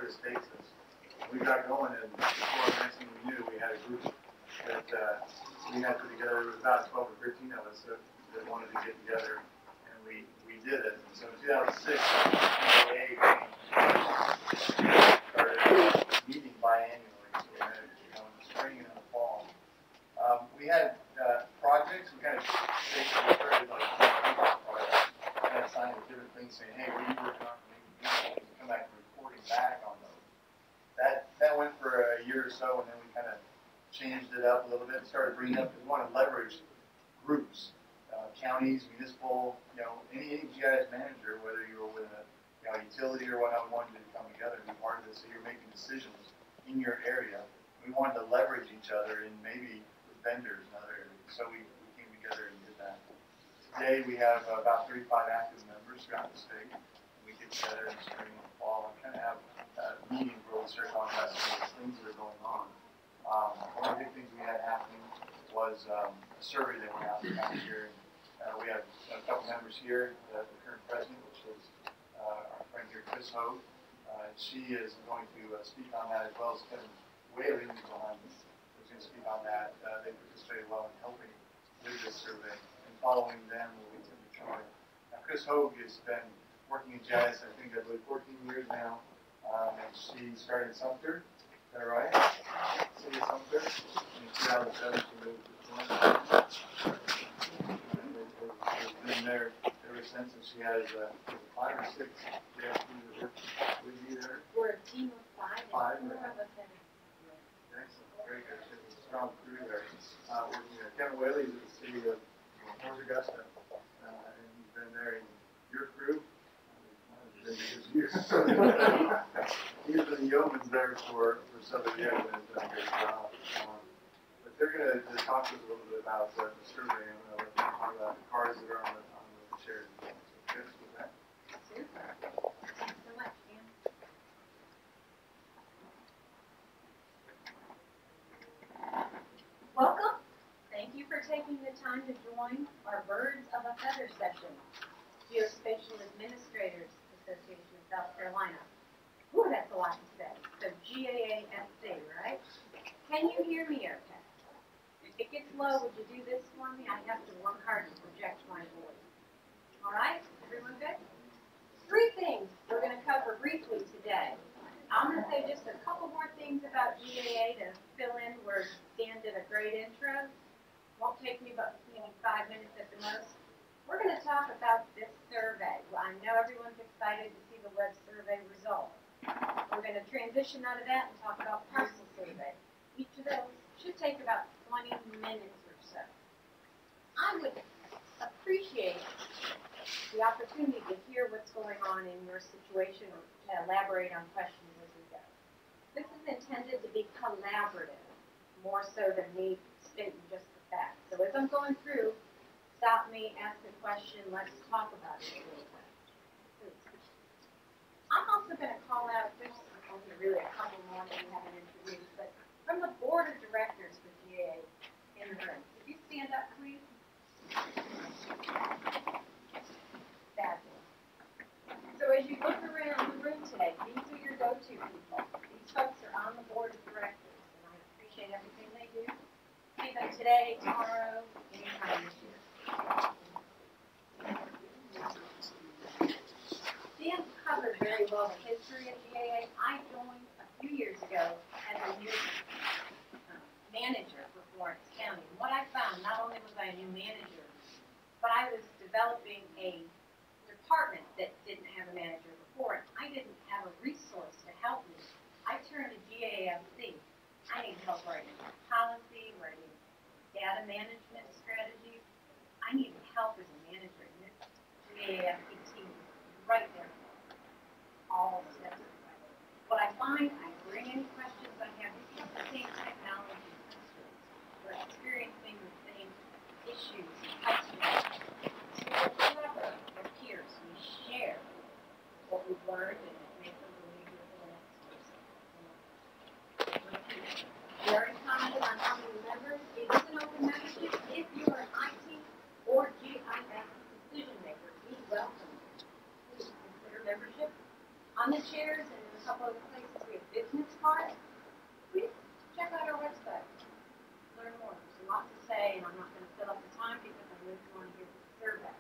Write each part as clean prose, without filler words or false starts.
where this takes us. We got going, and before the next thing we knew, we had a group that we had put together. There was about 12 or 13 of us that wanted to get together, and we did it. And so in 2006, GAA started meeting biannually, so we had in the spring and in the fall. We had projects. We kind of started like kind of signed with different things saying, hey, what are you working on? Maybe come back and reporting back on those. That went for a year or so, and then we kind of changed it up a little bit and started bringing up, we want to leverage groups, counties, municipal, any GIS manager, whether you were with a utility or whatnot, we wanted you to come together and be part of this, so you're making decisions in your area. We wanted to leverage each other and maybe with vendors and other areas, so we came together and did that. Today we have about 35 active members throughout the state. We get together in the spring and fall and kind of have meetings where we start talking about some of the things that are going on. One of the big things we had happening was a survey that went out last year. We have a couple members here, the current president, which is our friend here, Chris Hogue. She is going to speak on that, as well as Kevin Whaley, who's behind me, who's going to speak on that. They participated well in helping with this survey. And following them will be Tim Detroit. Now, Chris Hogue has been working in GIS, I believe 14 years now. And she started in Sumter. Is that right? City of Sumter. In 2007, she moved to Florida. She's been there ever since, and she has 5 or 6 GIS students that work with you there. We're a team of 5. 5. And 4 of us have. Excellent. Very good. She has a strong crew there. Working there. Kevin Whaley is in the city of Augusta, and he's been there in your crew. Years. He's been yeoman's there for several years and has done a great job. But they're going to talk to us a little bit about the survey and let them talk about the cards that are on the chairs. So, good with that. Super. Thanks so much, Dan. Welcome. Thank you for taking the time to join our Birds of a Feather session. Geospatial Administrators Association of South Carolina. Ooh, that's a lot to say. So GAASC, right? Can you hear me okay? If it gets low, would you do this for me? I have to work hard to project my voice. All right? Everyone good? 3 things we're going to cover briefly today. I'm going to say just a couple more things about GAA to fill in where Dan did a great intro. Won't take me but 5 minutes at the most. We're going to talk about this survey. Well, I know everyone's excited to see the web survey results. We're going to transition out of that and talk about parcel survey. Each of those should take about 20 minutes or so. I would appreciate the opportunity to hear what's going on in your situation or to elaborate on questions as we go. This is intended to be collaborative, more so than me stating just the facts. So as I'm going through, stop me, ask a question, let's talk about it a little bit. I'm also going to call out, there's only really a couple more that we haven't introduced, but from the board of directors for GAA in the room. Could you stand up, please? Fabulous. So as you look around the room today, these are your go-to people. These folks are on the board of directors, and I appreciate everything they do. See them today, tomorrow, anytime this year. Dan covered very well the history of GAA. I joined a few years ago as a new manager for Florence County. And what I found, not only was I a new manager, but I was developing a department that didn't have a manager before, and I didn't have a resource to help me. I turned to GAFC. I need help writing policy, writing data management strategies. I need help as a manager, and this GAFC team is right there for me. All the steps of the way. What I find, I bring any questions I have. These are the same technology questions. We're experiencing the same issues and customers. So we're collaborative with peers. We share what we've learned and it makes them believe we're the next person. We already commented on how many members. It is an open membership. If you are an IT or GIS decision maker, we welcome I'm not going to fill up the time because I really want to get to the survey.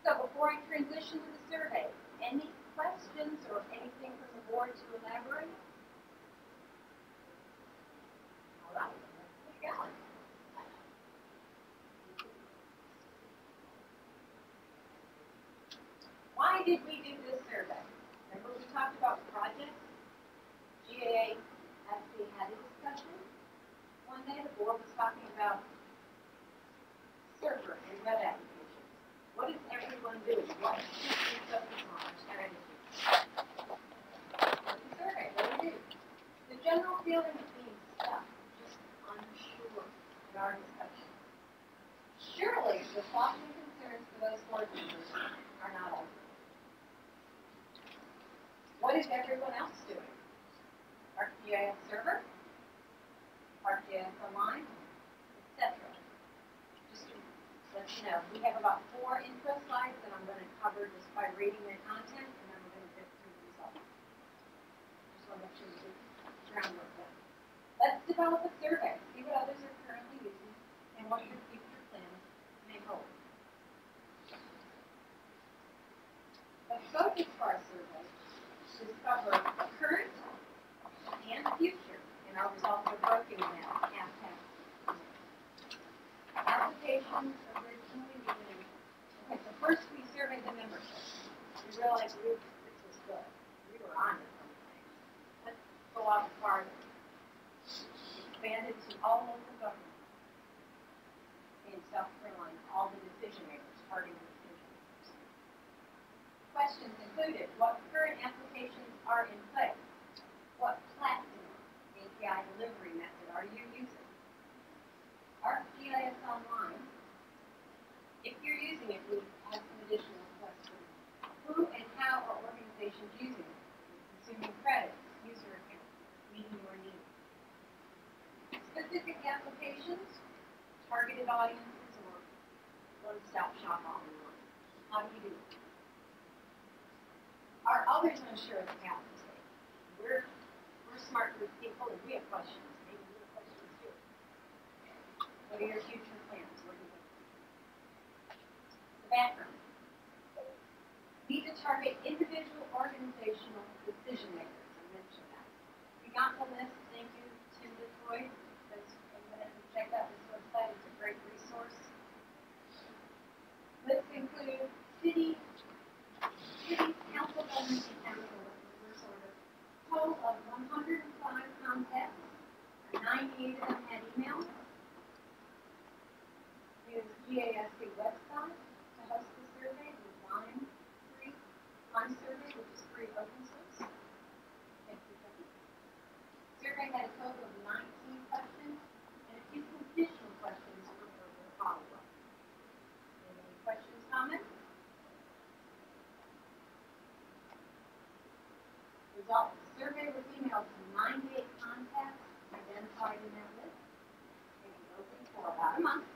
So before I transition to the survey, any questions or anything from the board to elaborate? All right, let's get going. Why did we do this survey? Remember we talked about projects? GAA actually had a discussion. One day the board was talking about server and web applications. What is everyone doing? What should we focus on our strategy? What's the survey? What do we do? The general feeling of being stuck, just unsure in our discussion. Surely the thoughts and concerns for those board members are not over. What is everyone else doing? ArcGIS server, ArcGIS online, etc. Just to let you know, we have about 4 intro slides that I'm going to cover just by reading the content, and then we're going to get through the results. Just want to make sure we do groundwork done. Let's develop a survey, see what others are currently using, and what your future plans may hold. The focus for our survey is to cover current and future, and our results are broken now, half-half. Applications originally began. Okay, so first we surveyed the membership. We realized this was good. We were on it from the thing. Let's go out farther. Expanded to all local governments in South Carolina, all the decision makers, party decision makers. Questions included: what current applications are in place? What platform, API delivery method are you using? ArcGIS Online. If you're using it, we have some additional questions. Who and how are organizations using it? Consuming credits, user accounts, meeting your needs. Specific applications, targeted audiences, or one-stop shop all in one. How do you do it? Are others unsure of the path to take? We're smart group people, and we have questions. Maybe you have questions too. What are your future plans? What do you think? The background. Need to target individual organizational decision makers. I mentioned that. We got the list. Thank you, Tim Detroit. Check out this website. It's a great resource. Lists include cities, council governments, and council reverse order. Total of 105 contacts, 98 of them had email. Use GASC website to host the survey with Lime survey, which is free open source. Thank you. Survey had a total of 19 questions and a few conditional questions for further follow-up. Any questions, comments? Results. The survey was emailed to 98 contacts identified in that list. They were open for about a month.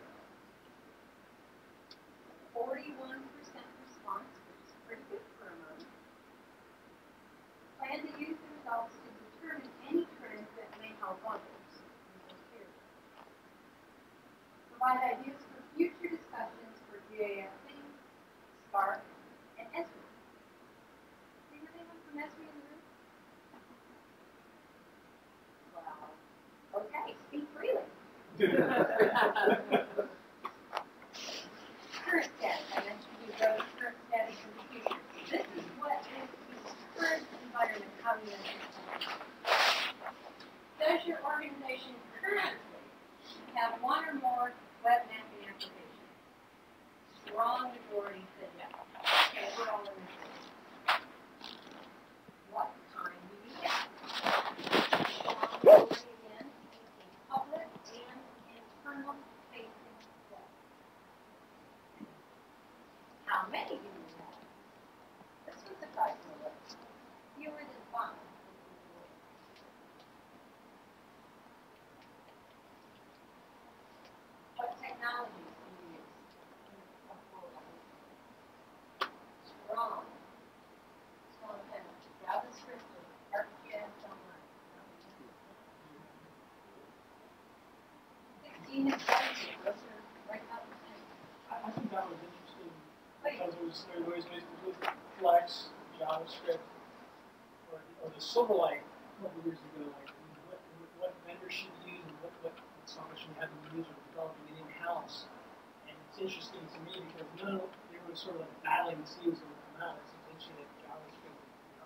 41% response, which is pretty good for a month. Plan to use the results to determine any trends that may help others in this period. Provide ideas for future discussions for GASC, SCARF, and ESRI. See anyone from ESRI in the room? Well, okay, speak freely. Current status. I mentioned you wrote current status in the future. This is what is the current environment, how you understand. Does your organization currently have one or more web mapping applications? Strong majority said yes. Okay, we're all in this. What kind do you get? Strong majority again, public and internal facing web. How many do you have? This was surprising a little. Fewer than 5. What technologies do you use? Strong. Strong penalty. JavaScript or ArcGIS Online. 16 is I think that was interesting because there was with Flex, JavaScript, or the Silverlight a couple of years ago, like what vendors should use and what software should have them use or developing it in-house. And it's interesting to me because they were sort of like battling to see who's going to come out. It's eventually that JavaScript, I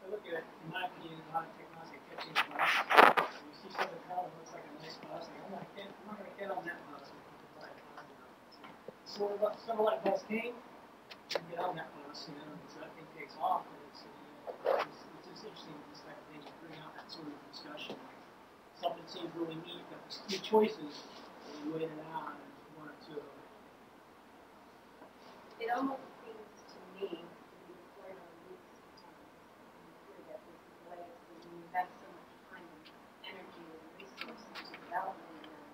look at it, in my opinion, a lot of technology catching the bus. You see something come that looks like a nice bus, like, I'm not going to get on that bus. So Silverlight bus came, you get on that bus, so that thing takes off. And it's just interesting this type of thing to bring out that sort of discussion. Something seems really neat, but there's two choices, and you wait it out, and one or two of them. It almost seems to me to be quite on weeks sometimes. That this is the way it's when you invest so much time and energy and resources into development in them,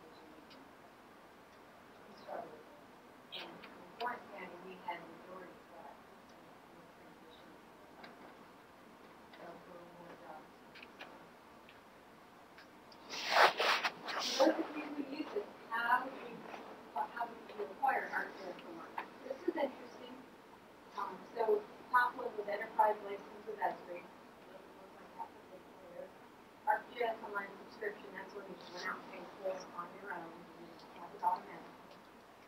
that you need to struggle with it. And in Florence County, we had majority flat in the transition of rural more jobs. Those of you who use it, how do you acquire RTF from market? This is interesting. So top one was enterprise licenses, that's great. Looks like that's a big player. RTF online subscription, that's when you went out and paid for it on your own. You just have it automatically.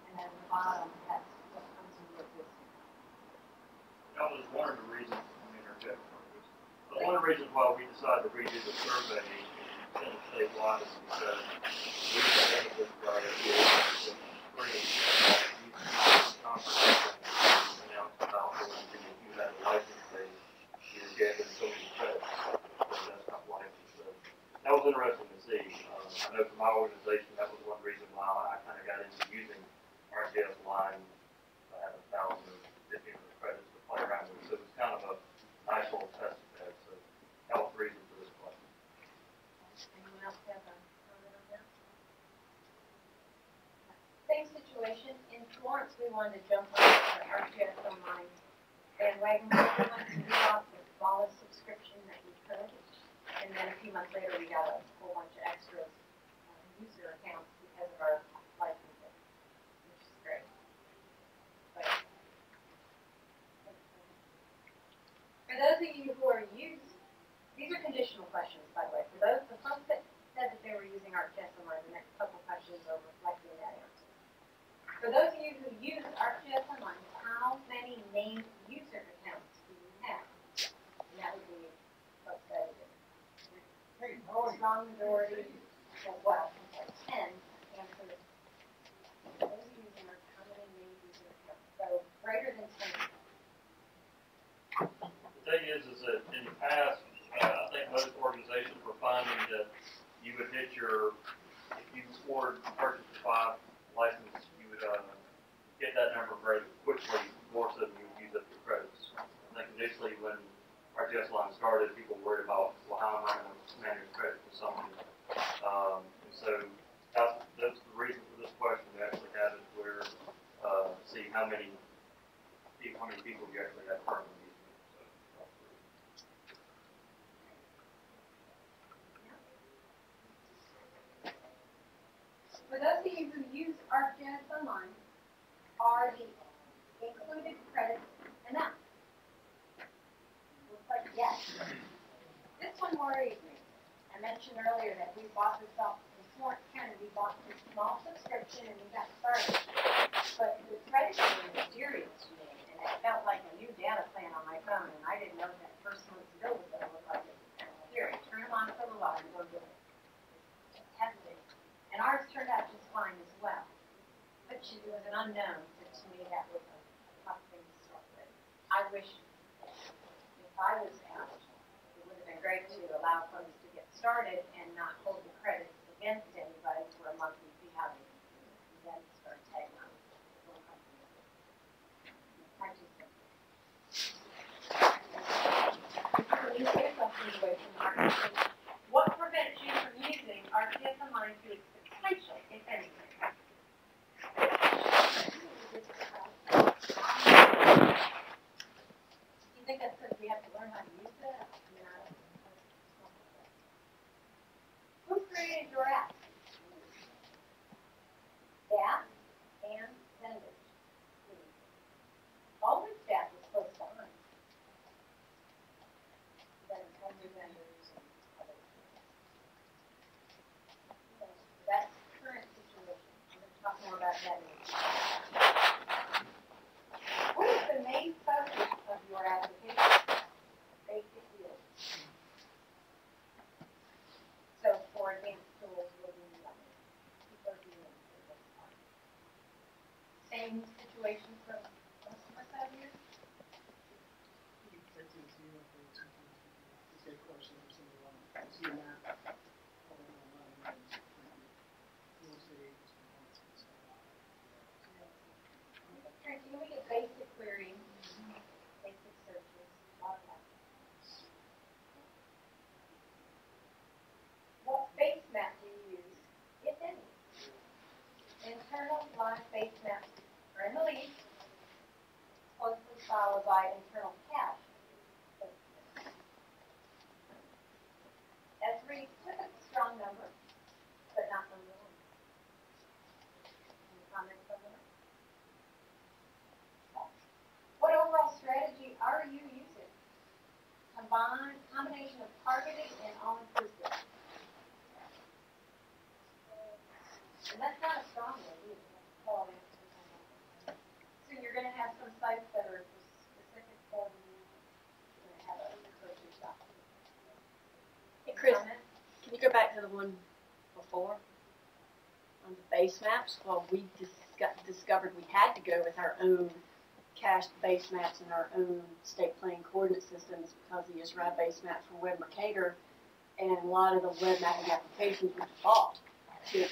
And then at the bottom, that's what comes in your business. That was one of the reasons, one of the reasons why we decided to redo the survey in statewide is because we had benefits for our FBA free conference announced about when you had a license base, you were getting so many credits for the desktop license. So that was interesting to see. I know for my organization, that was one reason why I kind of got into using RTS line. I had 1,000 or 1,500 credits to play around with. So it was kind of a nice little test bed. So that was the reason for this question. Anyone else have a comment on that? Same situation. In Florence, we wanted to jump on the RTS online bandwagon. We wanted to do off the smallest subscription that we could. And then a few months later, we got a whole bunch of extra user accounts because of our licensing, which is great. But for those of you who are these are conditional questions, by the way. For those, the folks that said that they were using ArcGIS Online, the next couple questions are reflecting that answer. For those of you who use ArcGIS Online, how many named user accounts do you have? And that would be folks that are strong majority, well, like 10 answers. Those using how many named user accounts? So greater than 10. The thing is that in the past, I think most organizations were finding that you would hit if you purchased a 5 license, you would get that number very quickly, more so than you would use up your credits. I think initially when RTS Line started, people were worried about, well, how am I going to manage credit for something? And so that's the reason for this question. We actually have it where see how many people you actually have currently using it. For those of you who use ArcGIS Online, are the included credits enough? Looks like yes. This one worries me. I mentioned earlier that we bought this up in Florence County. We bought this small subscription and we got started. But the credits were mysterious to me, and it felt like a new data plan on my phone, and I didn't know that first month's bill was going to look like it. Here, turn them on for a while and go get it. Testing. And ours turned out just fine as well. But it was an unknown, so to me that was a tough thing to start with. I wish if I was asked, it would have been great to allow folks to get started and not hold the credits against anybody for a month and see how they then start tagging on. What prevents you from using RTS Online to its potential, if anything? Do you think that's because we have to learn how to use it? Who created your app? same situation for most of us out here? Okay, can we get basic querying, basic searches, all of that? What base map do you use, if any? Internal live base maps are in the lead, closely followed by internal cache. Every typically strong number, but not number one. Any comments on that? What overall strategy are you using? Combination of targeting and all-inclusive. And that's not a strong one either. So you're going to have some sites that are specific for you. You're going to have a search yourself. Hey Chris, can you go back to the one before? On the base maps? Well, we discovered we had to go with our own cached base maps and our own state plane coordinate systems because he is RIDE base maps from Web Mercator, and a lot of the web mapping applications would default to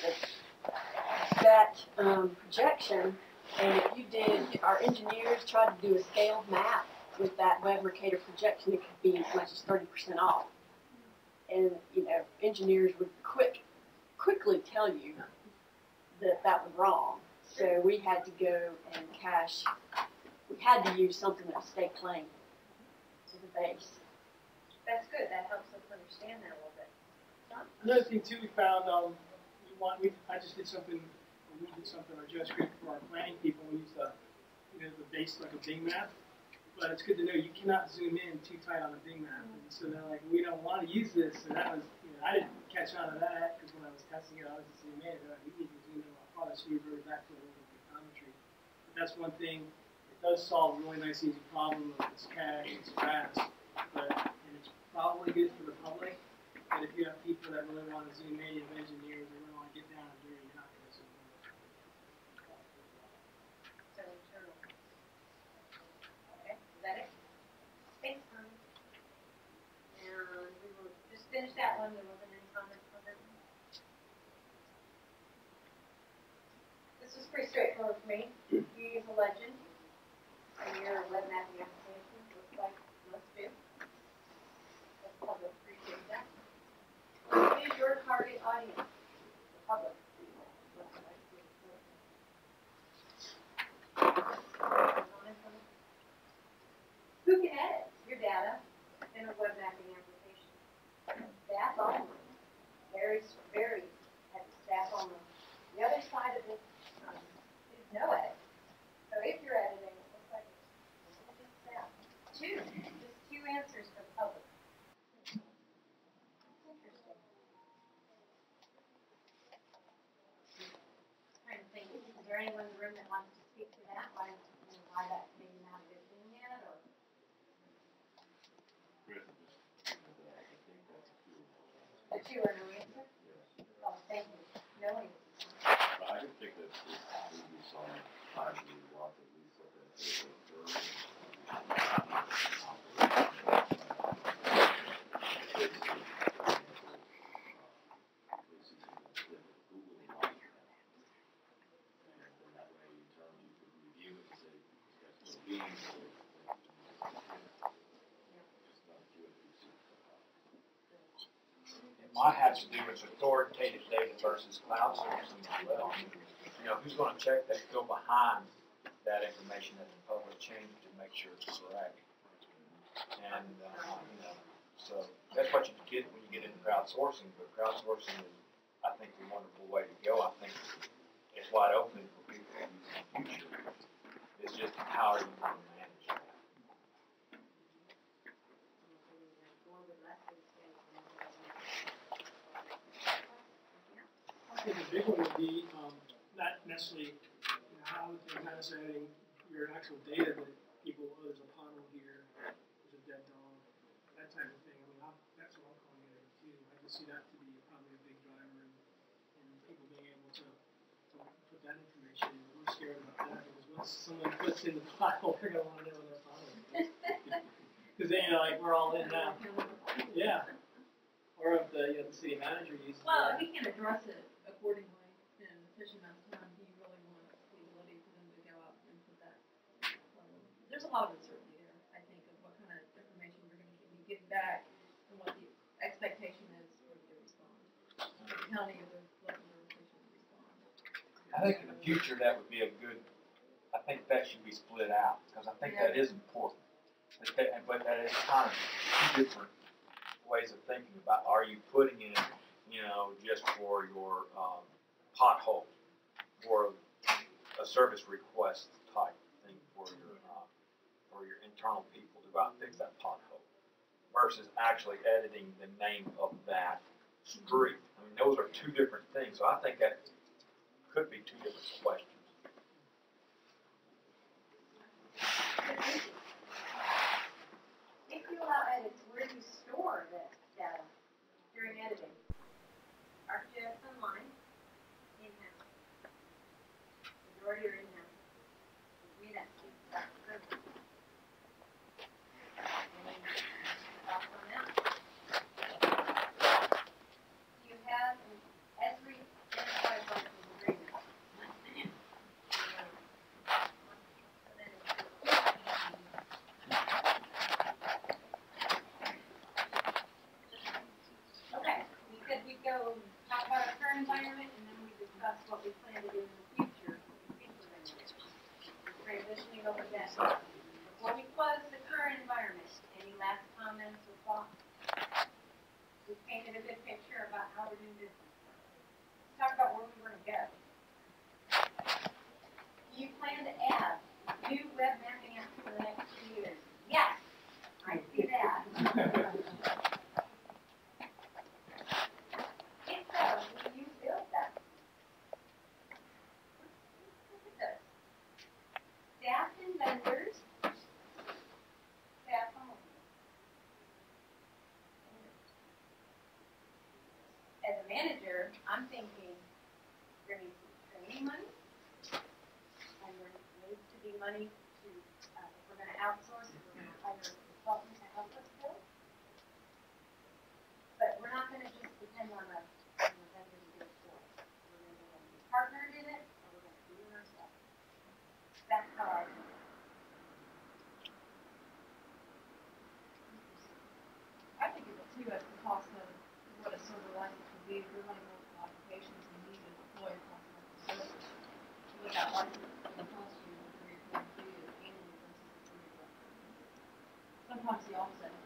that projection. And if you did, our engineers tried to do a scaled map with that Web Mercator projection, it could be as much as 30% off. And, you know, engineers would quickly tell you that that was wrong. So we had to go and cache, we had to use something that was state plane to the base. That's good. That helps us understand that a little bit. Another thing too, we found I just did something. We did something on JavaScript for our planning people. We used the base like a Bing map. But it's good to know you cannot zoom in too tight on a Bing map. And so they're like, we don't want to use this. And that was, I didn't catch on to that because when I was testing it, I was just zoom in. They're like, we need to zoom in on our product. So we reverted back to a little econometry. But that's one thing. It does solve a really nice, easy problem of it's cache, it's fast, and it's probably good for the public. But if you have people that really want to zoom in, you have engineers that really want to get down and dirty, you're not going to zoom in. So internal. Okay, is that it? Thanks, Tommy. And we will just finish that one. There wasn't any comments on that one. This was pretty straightforward for me. You use a legend in your web mapping application. Looks like most do. That's public. Appreciate that. Who is your target audience? The public. Who can edit your data in a web mapping application? Staff only. Very, very heavy staff only. The other side of it is no edit. So if you're editing, it looks like it's just staff. Just two answers for the public. Interesting. Trying to think, is there anyone in the room that wants to speak to that? Why that's maybe not a good thing yet, or? A two or no answer? Oh, thank you. No answer. I can think that this would be some time to want to reset It might have to do with authoritative data versus cloud sourcing as well. Who's going to check that, go behind that information that the public changed to make sure it's correct? And, so that's what you get when you get into crowdsourcing. But crowdsourcing is, I think, a wonderful way to go. I think it's wide open for people to use in the future. It's just how are you going to manage that? I think the big one would be not necessarily how not necessarily your actual data, but people, there's a pothole here, there's a dead dog, that type of thing. I mean, that's what I'm calling it too. I just see that to be probably a big driver in people being able to put that information in. We're scared about that because someone puts in the file, they're gonna want to know where their file is. Because then, like, we're all in now. Yeah. Or if the city manager uses Well, that. if we can address it accordingly in an efficient amount of time, do you really want the ability for them to go out and put that? There's a lot of uncertainty there, I think, of what kind of information we're going to be getting back and what the expectation is for them to respond. The county or the local jurisdiction to respond. I think in the future that would be a good, I think that should be split out, because I think that is important. But that is kind of two different ways of thinking about, are you putting in, just for your pothole, or a service request type thing for your internal people to go out and fix that pothole, versus actually editing the name of that street. I mean, those are two different things, so I think that could be two different questions. If you allow edits, where do you store that data during editing? ArcGIS Online, in-house. Majority are in-house. We that keep that good. Any thoughts on that? You have every enterprise license agreement. Okay, we said we'd go talk about our current environment, and then we discuss what we plan to do in the future. We're transitioning over that. Before we close the current environment, any last comments or thoughts? We painted a good picture about how we're doing business. Let's talk about where we want to go. Do you plan to add new web mapping apps for the next 2 years? Yes, I see that. If so, will you build them? Look at this. Staff and vendors. Staff only. As a manager, I'm thinking there needs to be training money, and there needs to be money to, if we're going to outsource, if we're going to hire a consultant to help us build. But we're not going to just depend on a vendor to do it for us. We're going to be partnered in it, or we're going to do it ourselves. That's how I do it. I think of it too as the cost of what a server license would be if you're running multiple applications and you need to deploy across multiple servers. You look at license, it's going to cost you $3 or $4 annually versus a 3 year. Sometimes the offset is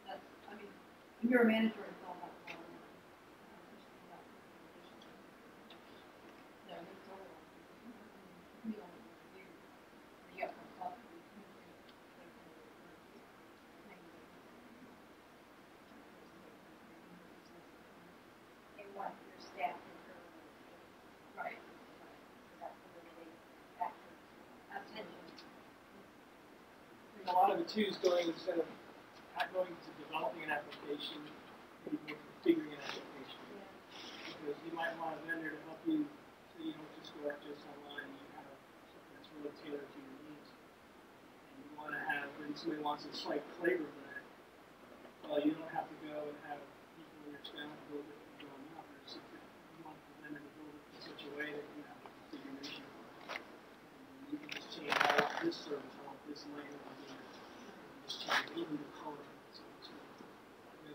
that's, I mean, when you're a manager, it's all about quality. No, it's all about you don't do, you got some stuff that you can do. And what your staff is doing. Right. So that's a really big factor. Attention. And a lot of it too is going, instead of going to developing an application, maybe more configuring an application. Because you might want a vendor to help you, so you don't just go ArcGIS Online and you have something that's really tailored to your needs. And you want to have, when somebody wants a slight flavor of that, well, you don't have to go and have people in your staff build it and go out. You want the vendor to build it in such a way that you have the configuration. And you can just change out this service, I want this layer on here. Just change even the color.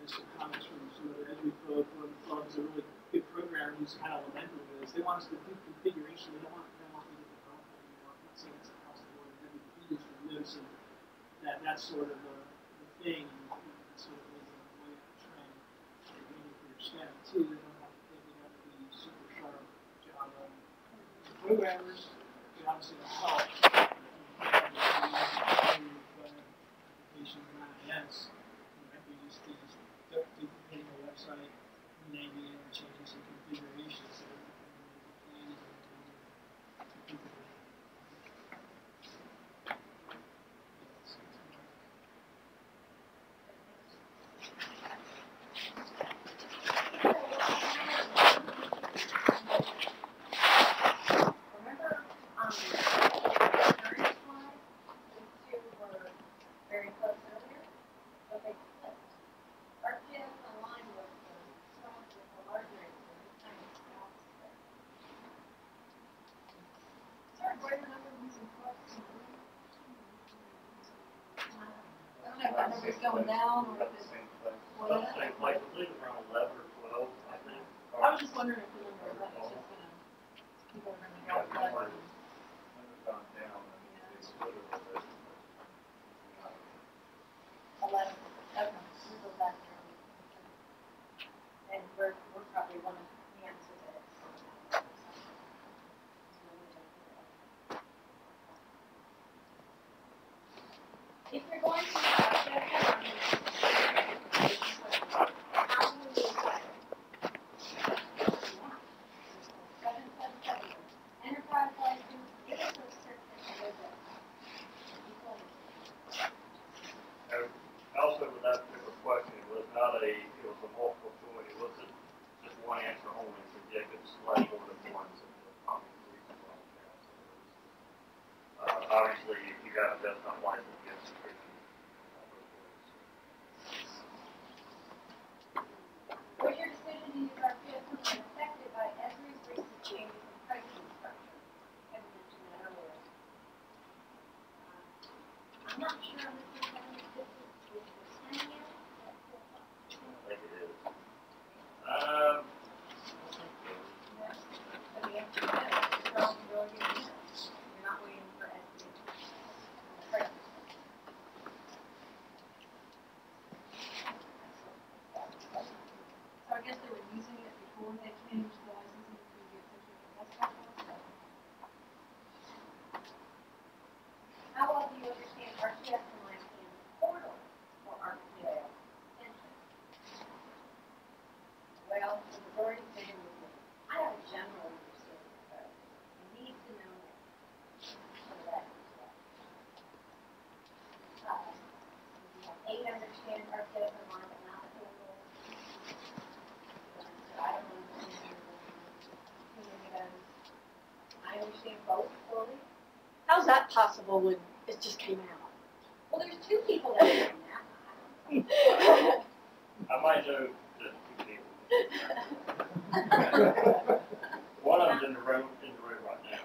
There's some comments from some other Esri folks. One of the folks is a really good programmer who's kind of lamented with this. They want us to do configuration. They don't want me to develop anymore. I'm not saying it's across the board. He just noticing that that's sort of the thing. And that's sort of the way to train. And for your staff too, they don't have to think they have to be super sharp Java programmers. They obviously will help. Applications and IIS. Might be just these duplicating the website, renaming it, and changing some configurations so that you can if it's going down or if it's About the same place, I believe it's around 11 or 12, I think. I was just wondering if the number of that was just gonna keep on running down. When it's gone down, it's literally. 11, okay, we'll go back there. And we're probably one of the answers that it's. If you're going to, how will you decide? 777, enterprise license, give us a certificate of Also, with that particular question, it was not it was a multiple choice. It wasn't just one answer only, so you could select more than one. So the common reasons why it counts. Obviously, if you got a desktop license, you get subscription. Was your decision to use RPS affected by Esri's recent changes in pricing structure? I mentioned that earlier. I'm not sure on this one, if this is the 10 year. I think it is. So the answer is no. Strong ability to use it. You're not waiting for Esri. So I guess they were using it before they changed the licensing to the essentially the desktop license. How well do you understand RPS and LAMP portal for RPA extension? Well, the majority say with me. I have a general understanding of those. You need to know that. So that is what. You have 8 understand RPS and LAMP and not portal. I don't understand too many of those. I understand both fully. How's that possible when it just came out? Well, there's 2 people that are doing that. I might know the two people. One of them's in the room right now.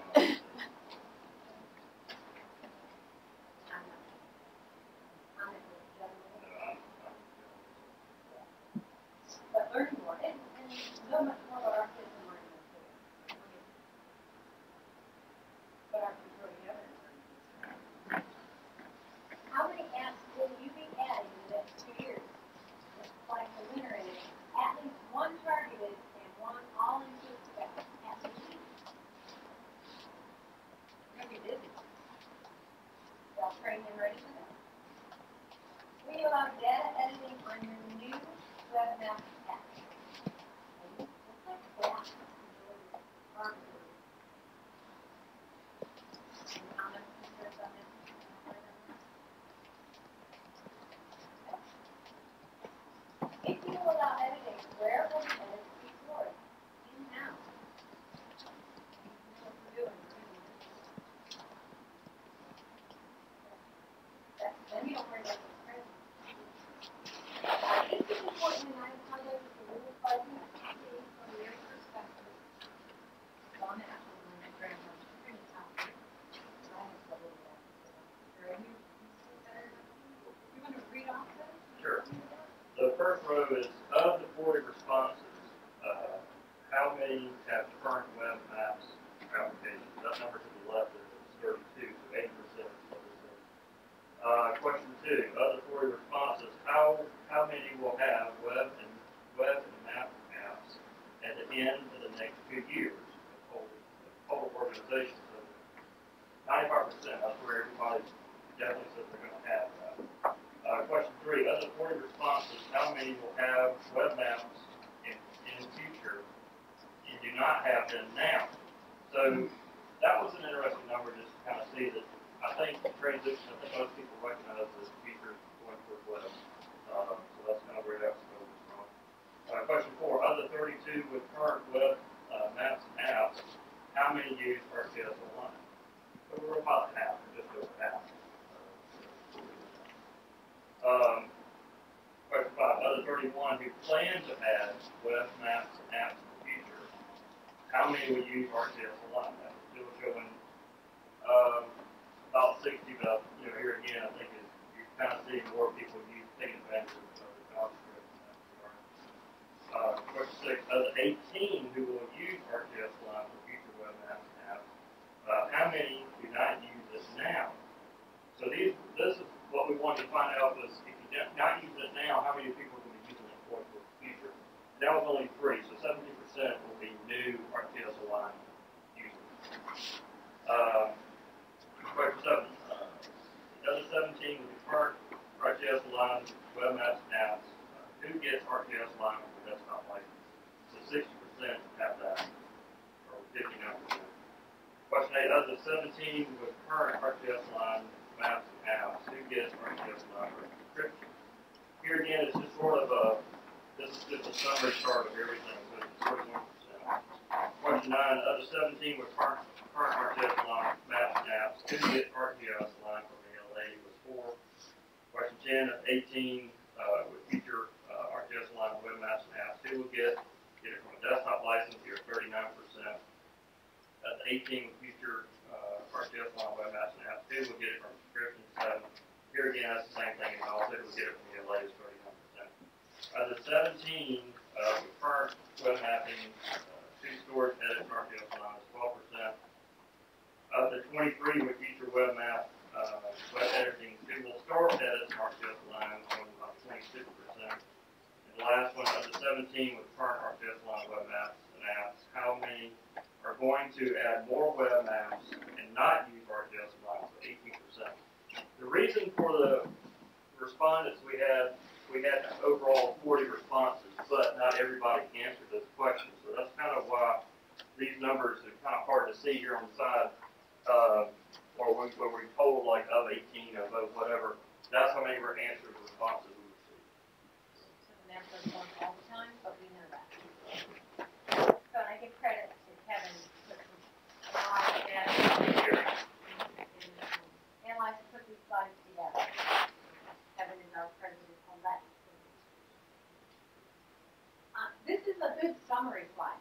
But learn more and know much more about our kids and learn them too. But our majority of it. How many apps will you be adding in the next 2 years? Like the winner is at least one targeted and one all-inclusive app. Apps are cheap. You're gonna be busy. Y'all trained and ready for that? Will you allow data editing on your new webmaster app? If you allow editing, where will the edits be stored? In-house. What we're doing. Then you don't worry about the print. I think it's important, and I've highlighted the little fuzzy things from their perspective. On the actual program, pretty tough. I have trouble with that. You want to read off those? Sure. The first row is of the 40 responses, how many have current web maps applications? That number to the left is 32, so 80%. Question 2, of the 40 responses, how many will have web and map apps at the end of the next 2 years of total organization? So 95%, that's where everybody definitely says they're going to have that. Question 3, of the 40 responses, how many will have web maps in the future and do not have them now? So that was an interesting number just to kind of see that I think the transition, I think most people recognize the future going towards web. So that's kind of where that's going from. Question 4, of the 32 with current web maps and apps, how many use RCS Online? So we're about half, just over half. Question 5, of the 31 who plan to add web maps and apps in the future, how many would use RCS Online? That was still showing about 60, but here again, I think you're kind of seeing more people use taking advantage of the Gaasc script in that regard. Question 6, of the 18 who will use RTS Line for future web apps and apps, how many do not use it now? So this is what we wanted to find out was if you not use it now, how many people are going to be using it for the future? And that was only 3, so 70% will be new RTS Line users. Question 7. The other 17 will be current RTS Line web apps and apps. Who gets RTS Line with the desktop license? So 60% have that, or 59%. Question 8. Of the 17 with current RTS Line maps and apps, who gets RTS Line for subscription? Here again, it's just sort of this is just a summary chart of everything, so it's 41%. Question 9. Of the 17 with current RTS Line maps and apps, who gets RTS Line from ALA was 4. Question 10. Of 18 with future RTS Line web maps and apps, who will get it from a desktop license? Here, 39%. Of the 18 with future RTS Line web maps and apps, who will get it from subscription? 7. Here again, that's the same thing, and also who will get it from the ALA is 39%. Of the 17 with current web mapping, storage edit RTS Line is 12%. Of the 23 with future web map, web editing, Google storage edit RTS Line is only about 26%. And the last one, of the 17 with current RTS Line web maps and apps, how many are going to add more web maps and not use RTS Line? So 18%. The reason for the respondents we had overall 40 responses, but not everybody answered those questions. So that's kind of why these numbers are kind of hard to see here on the side, or where we told like of 18 of whatever. That's how many were answered responses we received. So the math goes on all the time, but we know that. So I give credit to Kevin for analyze and put these slides together. Kevin is our president on that. This is a good summary slide.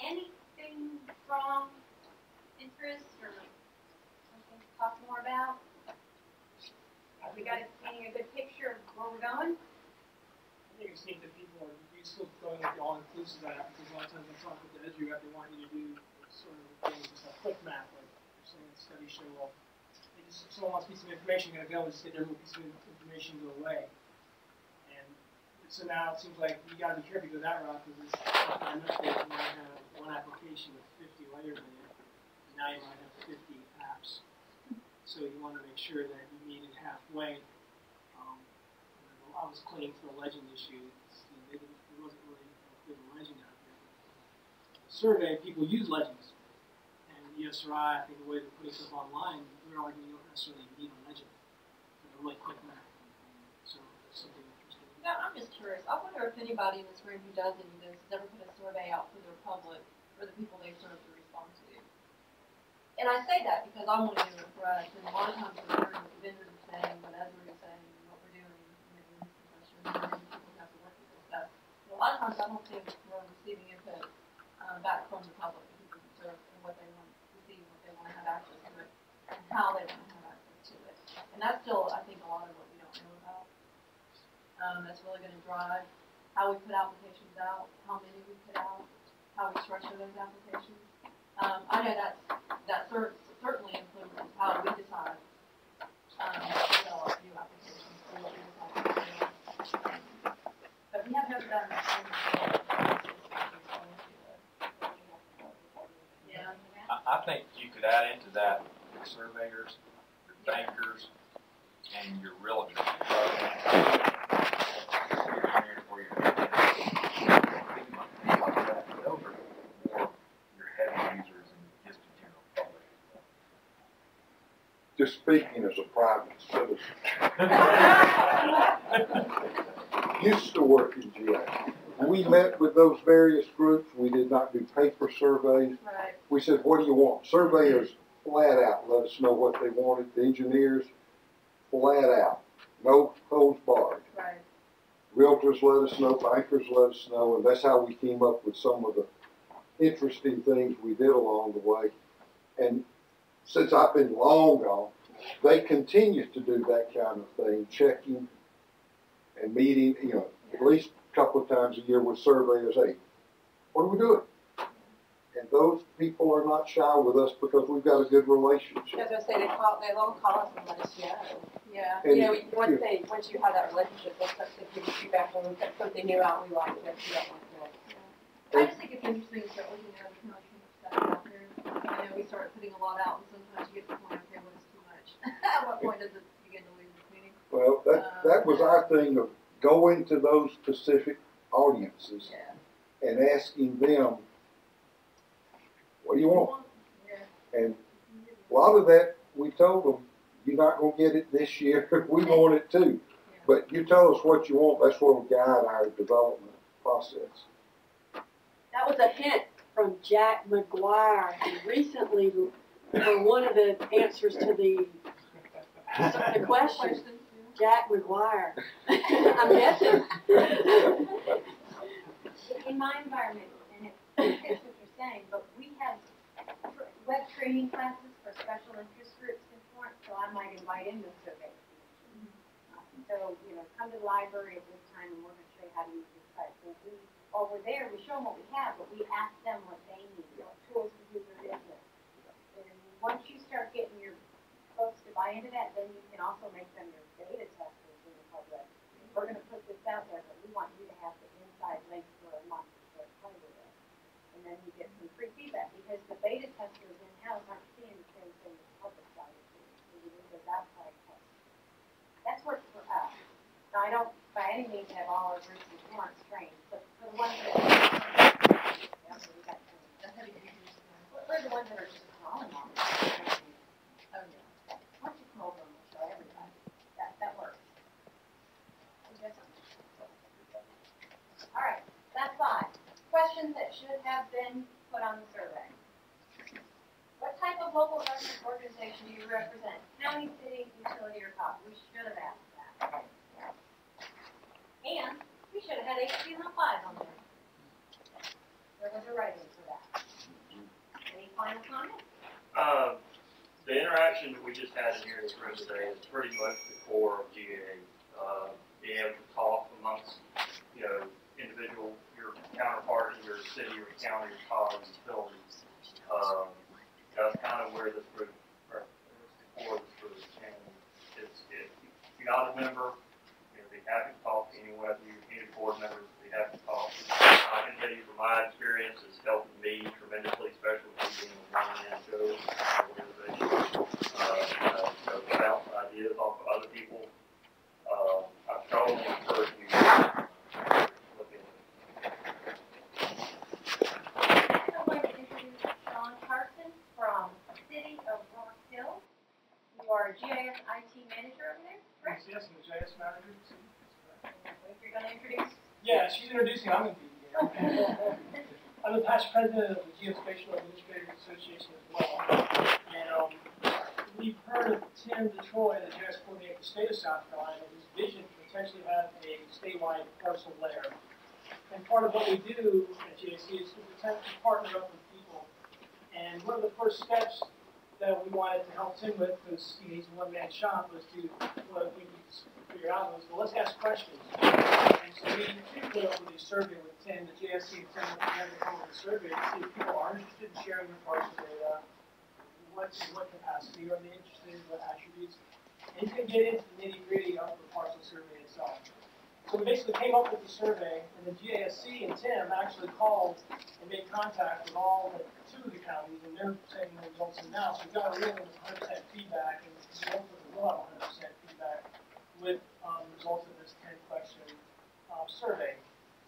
Anything strong interest or something to talk more about? We got a good picture of where we're going? I think it's neat that people are still going with the all-inclusive app, because a lot of times I talk with the Edu app, they want you to do sort of just a quick map, like you're saying studies show, well, if someone wants a piece of information, you're going to go and just get their little piece of information and go away. And so now it seems like you got to be careful to go that route, because on enough days you might have one application with 50 layers in it, and now you might have 50 apps. So you want to make sure that you meet it halfway. I was claiming for a legend issue. There wasn't really a good legend out there. The survey, people use legends. And ESRI, I think the way they're putting stuff online, we're arguing you don't necessarily need a legend. But a really quick map. So it's something interesting. Yeah, I'm just curious. I wonder if anybody in this room who does any of this has ever put a survey out for their public, for the people they serve to respond to. And I say that because I want to do it for us. And a lot of times we're hearing what the vendors are saying, what Ezra is saying, and what we're doing in this profession, and people have to work with this stuff. And a lot of times I don't think we're receiving input back from the public, the people who serve, and what they want to see, what they want to have access to it, and how they want to have access to it. And that's still, I think, a lot of what we don't know about. That's really going to drive how we put applications out, how many we put out, how we structure those applications. I know that certainly influences how we decide to develop new applications. But we have never done that. Yeah. I think you could add into that your surveyors, your bankers, and your realtors. Just speaking as a private citizen. Used to work in GA. We met with those various groups. We did not do paper surveys. Right. We said, what do you want? Surveyors flat out let us know what they wanted. The engineers flat out. No holds barred. Right. Realtors let us know, bankers let us know, and that's how we came up with some of the interesting things we did along the way. And since I've been long gone, they continue to do that kind of thing, checking and meeting, at least a couple of times a year with surveyors, hey, what are we doing? And those people are not shy with us because we've got a good relationship. As I say, they'll call us and let us know. Yeah. And, Once you have that relationship, they'll start to give you feedback when we put something new out, we like this, we don't like this. I just think it's interesting to start looking at how much stuff out there. We start putting a lot out, and sometimes you get to the point, okay, what is too much? At what point does it begin to lose its meaning? Well, that was our thing of going to those specific audiences and asking them, what do you want? Yeah. And a lot of that, we told them, you're not going to get it this year. We want it too. But you tell us what you want, that's where we guide our development process. That was a hint from Jack McGuire, who recently, for one of the answers to the question, Jack McGuire. I'm guessing. In my environment, and it fits what you're saying, but we have web training classes for special interest groups in Florence, so I might invite in the survey. So, come to the library at this time and we're going to show you how to use this site. So while we're there, we show them what we have, but we ask them what they need, what tools to do their business. And once you start getting your folks to buy into that, then you can also make them your beta testers in the public. We're going to put this out there, but we want you to have the inside links for a month to start playing with it. And then you get some free feedback because the beta testers in-house aren't seeing the same thing the public side is doing. So we need those outside tests. That's worked for us. Now, I don't by any means have all our groups in Florence trained, but for the ones that we got trained. We're the ones that are just calling on them. Oh, yeah. Why don't you call them and show everybody? That works. All right, that's 5. Questions that should have been put on the survey. What type of local government organization do you represent? County, city, utility, or COP? We should have asked that. And we should have had HTML5 on there. There was a writing for that. Any final comments? The interaction that we just had in here in this room today is pretty much the core of GAA. Being able to talk amongst, individual, your counterpart in your city or county or college utilities. That's kind of where this group, or the core of this group, and if you're not a member, be happy to talk to anyone of you, any board members, be happy to talk. I can tell you from my experience, it's helped me tremendously, especially with being a one-man show organization. Bounce ideas off of other people. I strongly encourage you to look into it. I'd like to introduce Sean Carson from the city of Rock Hill. You are a GIS IT manager over there, correct? Yes, I'm the GIS manager. If you're going to introduce. Yeah, she's introducing, I'm going to be here. I'm the past president of the Geospatial Administrators Association as well. And we've heard of Tim DeTroy, the GIS coordinator for the state of South Carolina, whose vision to potentially have a statewide parcel layer. And part of what we do at GIC is to attempt to partner up with people. And one of the first steps that we wanted to help Tim with, because he's a one-man shop, was to what we figure out was, well, let's ask questions. And so we put up with a survey with Tim, the JSC and Tim put together a survey to see if people are interested in sharing their parcel data, what capacity are they interested in, what attributes, and you can get into the nitty-gritty of the parcel survey itself. So we basically came up with the survey, and the GASC and Tim actually called and made contact with all 2 of the counties, and they're sending the results in now. So we got a real 100% feedback, and we hopefully will have 100% feedback with results of this 10-question survey.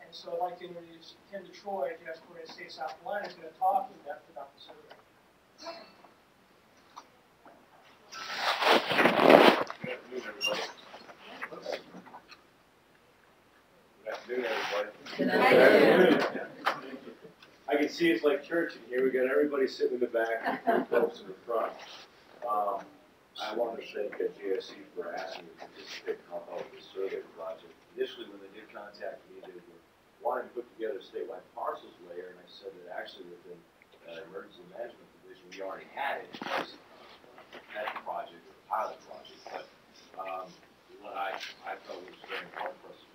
And so I'd like to introduce Tim DeTroy, GIS coordinator of the state of South Carolina, who's going to talk in depth about the survey. Good afternoon, everybody. Good afternoon, everybody. I can see it's like church in here. We got everybody sitting in the back and folks in the front. I want to thank GSC for asking me to participate and help out with this survey project. Initially, when they did contact me, they were wanting to put together a statewide parcels layer, and I said that actually within emergency management division, we already had it as that project, a pilot project. But what I felt was very important for us to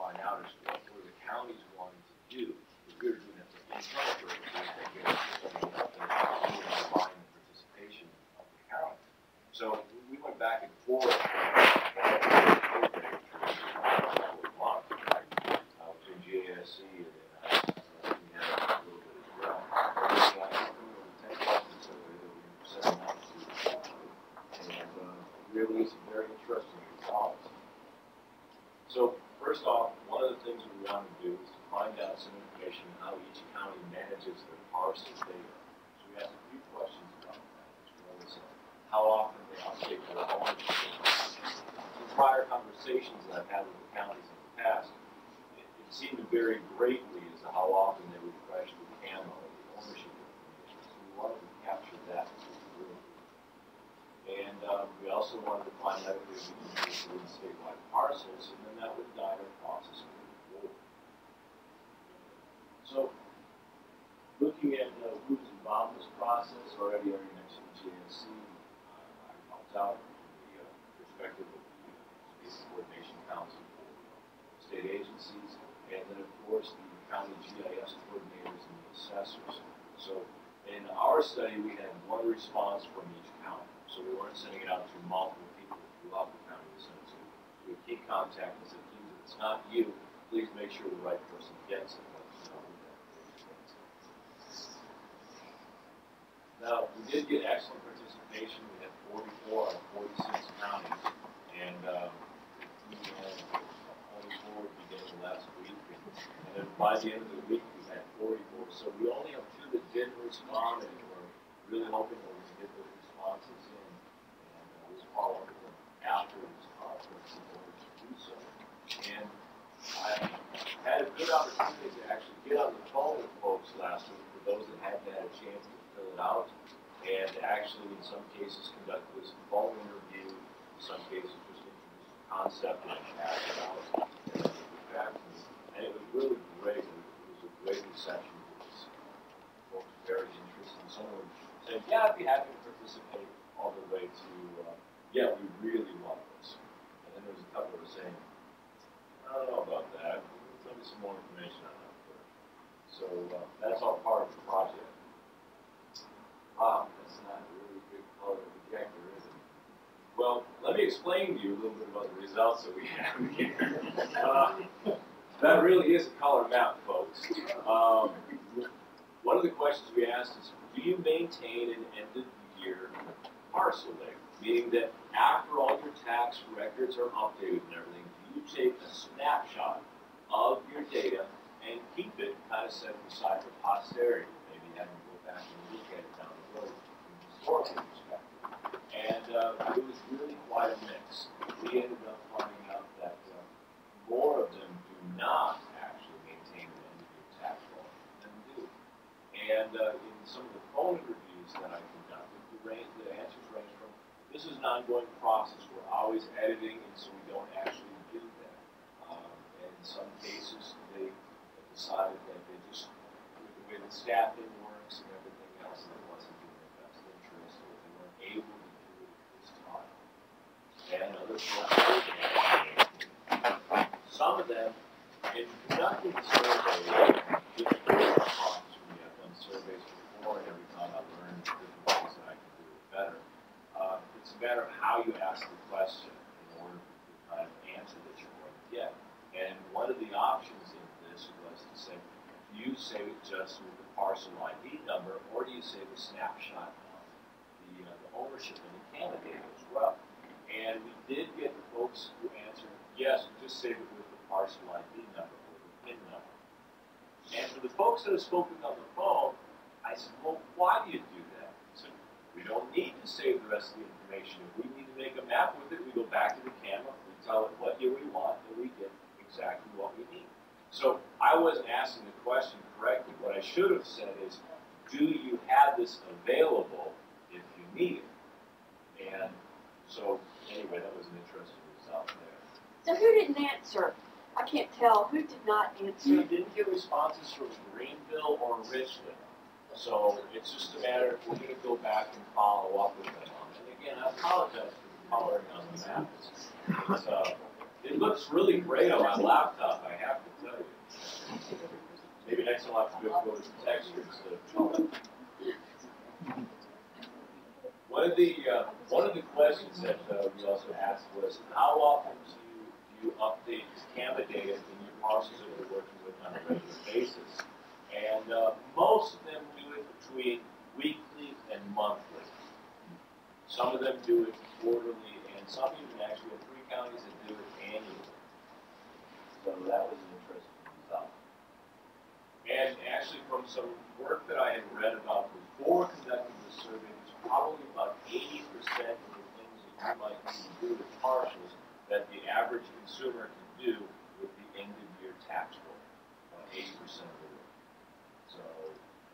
percentage of the parcel data. So we asked a few questions about that, as well as how often they update their ownership. In prior conversations that I've had with the counties in the past, it seemed to vary greatly as to how often they would refresh the CAMA or the ownership information. So we wanted to capture that through. And we also wanted to find out if we could use it in statewide parcels, and then that would guide our process moving forward. So, looking at who's involved in this process, already mentioned JSC. I helped out from the perspective of the State Coordination Council for state agencies, and then of course the county GIS coordinators and the assessors. So, in our study, we had one response from each county. So we weren't sending it out to multiple people throughout the county. We sent it to a key contact and said, if it's not you, please make sure the right person gets it. Now, we did get excellent participation. We had 44 out of 46 counties, and we had 24 beginning last week. And then by the end of the week, we had 44. So we only have 2 that didn't respond, and we're really hoping that we can get those responses in. And we'll follow up with them after this conference in order to do so. And I had a good opportunity to actually get on the phone with folks last week for those that hadn't had a chance to fill it out, and actually in some cases conduct this phone interview, in some cases just introduce the concept and pass it out and get back to me. And it was really great. It was a great reception. Folks were very interested. Someone said, yeah, I'd be happy to participate, all the way to, yeah, we really love this. And then there was a couple that were saying, I don't know about that. Tell me some more information on that first. So that's all part of the project. Wow, that's not a really big color projector, is it? Well, let me explain to you a little bit about the results that we have here. That really is a color map, folks. One of the questions we asked is, do you maintain an end-of-year parcel data? Meaning that after all your tax records are updated and everything, do you take a snapshot of your data and keep it kind of set aside for posterity? Maybe having to go back and look at it down the road from a historical perspective. And it was really quite a mix. We ended up finding out that more of them do not actually maintain an end-of-year tax roll than do. And in some of the phone interviews that I conducted, the answers range from, this is an ongoing process. We're always editing, and so we don't actually do that. And in some cases, they decided that they just, with the way the staffing works and everything else, that wasn't in their best interest, or they weren't able to do it at this time. And other folks, some of them, in conducting the survey, just we have done surveys before, and every time I've learned different ways that I can do it better. It's a matter of how you ask the question in order for the kind of answer that you're going to get. And one of the options in this was to say, do you save it just with the parcel ID number, or do you save a snapshot of the ownership and the candidate as well? And we did get the folks who answered, yes, just save it with the parcel ID number or the PIN number. And for the folks that have spoken on the phone, I said, well, why do you do that? He said, we don't need to save the rest of the information. If we need to make a map with it, we go back to the camera, we tell it what year we want, and we get exactly what we need. So I wasn't asking the question correctly. What I should have said is, do you have this available if you need it? And so, anyway, that was an interesting result there. So who didn't answer? I can't tell. Who did not answer? We didn't get responses from Greenville or Richland. So it's just a matter of we're going to go back and follow up with them. And again, I apologize for the coloring on the maps. It looks really great on my laptop, I have to tell you. Maybe next time I'll have to go to texture instead of color. One of the questions that we also asked was, how often do you update CAMA data in your parcels that you're working with on a regular basis? And most of them do it between weekly and monthly. Some of them do it quarterly, and some even actually have 3 counties that do it annually. So that was an interesting result. And actually from some work work that I had read about before conducting the survey, there's probably about 80% of the things that you might need to do with parcels that the average consumer can do with the end-of-year tax roll. About 80% of the work. So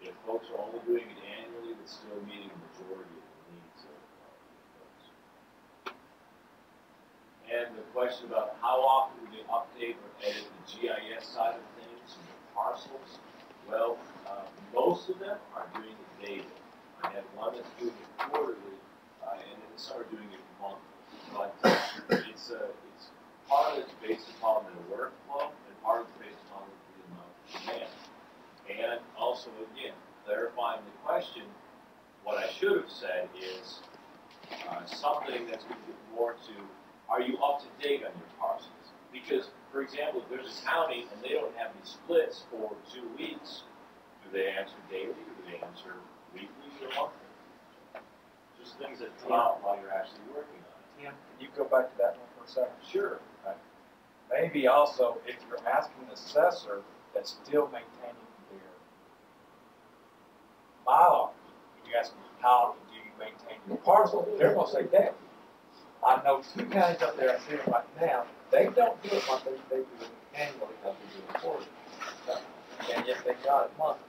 if folks are only doing it annually, it's still meeting the majority of the needs of folks. And the question about how often do they update or edit the GIS side of things and the parcels? Well, most of them are doing it daily. I had one that's doing it quarterly, and then some are doing it monthly. But it's part of it's based upon their workflow, and part of it's based upon the amount of demand. And also, again, clarifying the question, what I should have said is something that's going to get more to, are you up to date on your parcels? Because, for example, if there's a county and they don't have any splits for 2 weeks, do they answer daily, or do they answer weekly or monthly? Just things that come out while you're actually working on it. Tim, can you go back to that one for a second? Sure. Maybe also, if you're asking an assessor that's still maintaining their bylaw, you ask them, how do you maintain your parcel? They're going to say that. I know 2 counties up there, I see them right now, they don't do it monthly, they do it annually, because they do it quarterly. And yet they got it monthly.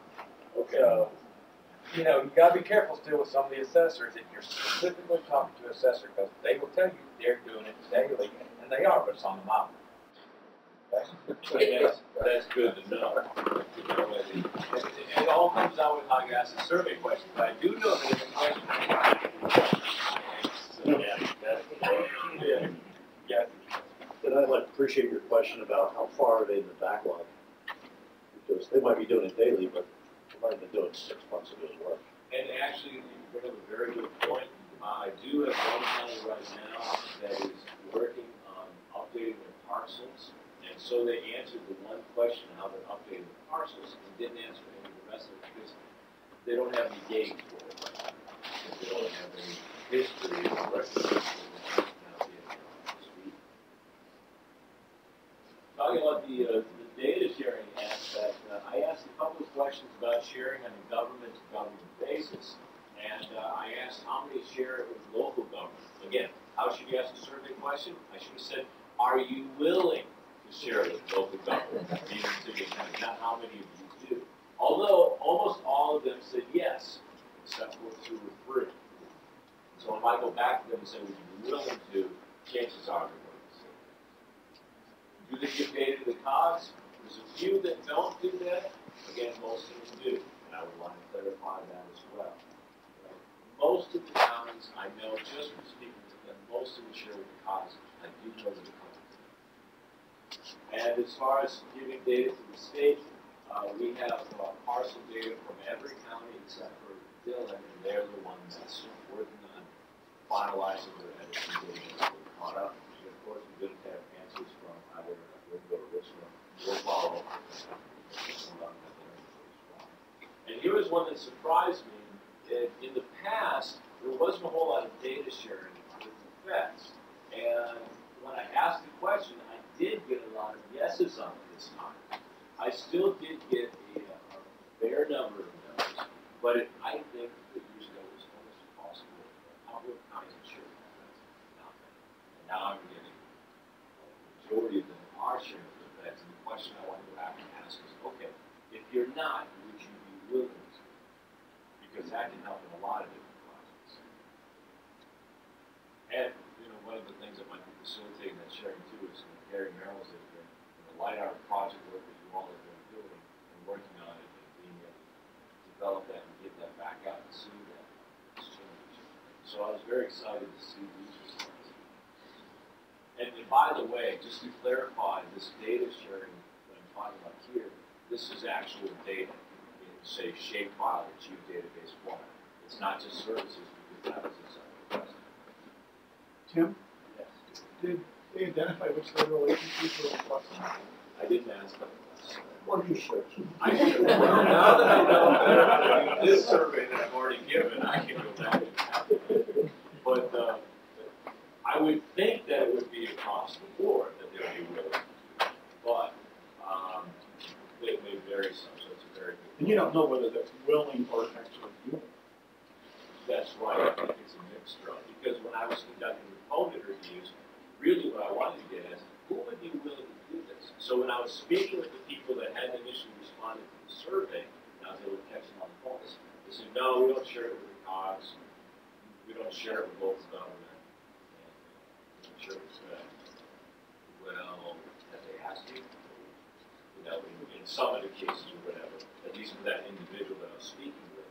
Okay. So, you know, you got to be careful still with some of the assessors if you're specifically talking to an assessor, because they will tell you they're doing it daily, and they are, but it's on the map. Okay? That's good to know. It all comes out with how you ask the survey question, but I do know that it's a question. Yeah. And I'd like to appreciate your question about how far are they in the backlog. Because they might be doing it daily, but they might have been doing 6 months of his work. And actually, you bring up a very good point. I do have one county right now that is working on updating their parcels. And so they answered the one question, how they're updating the parcels, and didn't answer any of the rest of it because they don't have any games for it right now. They don't have any history or record. Talking about the data sharing aspect, I asked a couple of questions about sharing on a government-to-government basis, and I asked how many share it with local government. Again, how should you ask a survey question? I should have said, are you willing to share it with local government? Meaning to the kind of, not how many of you do. Although almost all of them said yes, except for 2 or 3. So if I go back to them and say, would you be willing to, chances are they're going to say yes. Do they give data to the COGS? There's a few that don't do that. Again, most of them do. And I would want to clarify that as well. Right? Most of the counties I know, just from speaking to them, most of them share with the COGS. I do know that a couple do. And as far as giving data to the state, we have parcel data from every county except for Dillon, and they're the ones that's working on finalizing their editing data. Caught up. And of course, we didn't have answers from either Ringo or Richmond. We'll follow up. And here was one that surprised me. In the past, there wasn't a whole lot of data sharing with the feds. And when I asked the question, I did get a lot of yeses on it this time. I still did get a fair number of no's, but I think that years ago it was almost impossible. A couple of times I'm sure nothing. And now I'm getting the majority of them are sharing with the feds. And the question I want to go back and ask is, okay, if you're not, would you be willing to? Because that can help in a lot of different projects. And, you know, one of the things that might be facilitating that sharing too is Gary Merrill's has been the LIDAR project work that you all have been doing and working on it and being able to develop that and get that back out and see that it's changed. So I was very excited to see these results. And by the way, just to clarify, this data sharing that I'm talking about here, this is actual data in, say, shapefile or geodatabase format. It's not just services because that was inside the question. Tim, Yes. did they identify which federal agencies were requesting? I didn't ask that. What do you search? I can, well, now that I know better this survey that I've already given, I can go back and have it. But I would think that it would be across the board that they would be willing to do it. But it may vary some, so it's a very good. And you don't know whether that's willing or actually doing it. That's right, I think it's a mixture, because when I was conducting the phone interviews, really what I wanted to get is, who would be willing to do this? So when I was speaking with the people that had initially responded to the survey, and I was able to catch them on the phone, they said, no, we don't share it with the Gaasc, we don't share it with local government, and we don't share it with well, have they asked you? You know, in some of the cases or whatever, at least with that individual that I was speaking with.